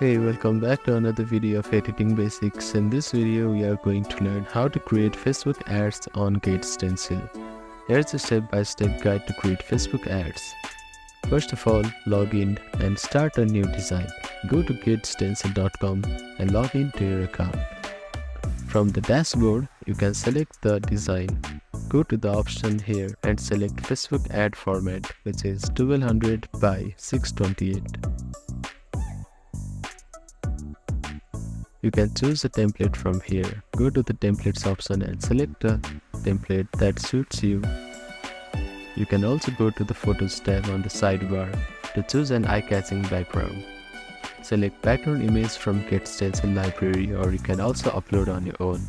Hey, welcome back to another video of editing basics. In this video, we are going to learn how to create Facebook ads on GetStencil. Here's a step-by-step guide to create Facebook ads. First of all, log in and start a new design. Go to getstencil.com and log in to your account. From the dashboard, you can select the design. Go to the option here and select Facebook ad format, which is 1200 by 628. You can choose a template from here. Go to the templates option and select a template that suits you. You can also go to the photos tab on the sidebar to choose an eye-catching background. Select background image from GetStencil library, or you can also upload on your own.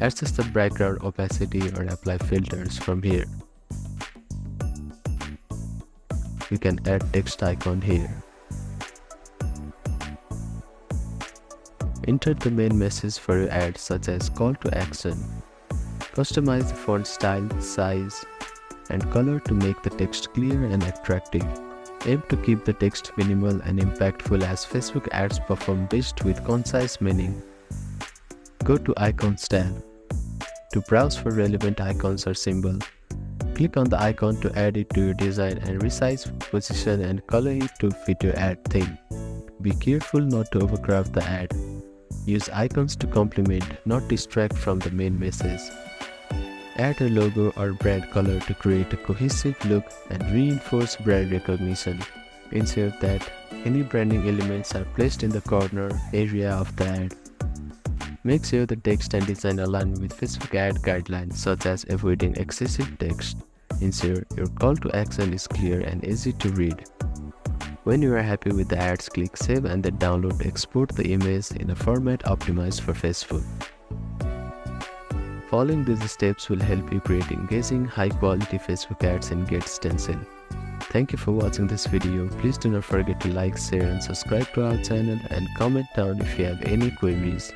Adjust the background opacity or apply filters from here. You can add text icon here. Enter the main message for your ad, such as call to action. Customize the font style, size, and color to make the text clear and attractive. Aim to keep the text minimal and impactful, as Facebook ads perform best with concise meaning. Go to Icons tab to browse for relevant icons or symbol. Click on the icon to add it to your design and resize, position, and color it to fit your ad theme. Be careful not to overcraft the ad. Use icons to complement, not distract from the main message. Add a logo or brand color to create a cohesive look and reinforce brand recognition. Ensure that any branding elements are placed in the corner area of the ad. Make sure the text and design align with Facebook ad guidelines, such as avoiding excessive text. Ensure your call to action is clear and easy to read. When you are happy with the ads, click Save and then download to export the image in a format optimized for Facebook. Following these steps will help you create engaging, high-quality Facebook ads in GetStencil. Thank you for watching this video. Please do not forget to like, share, and subscribe to our channel, and comment down if you have any queries.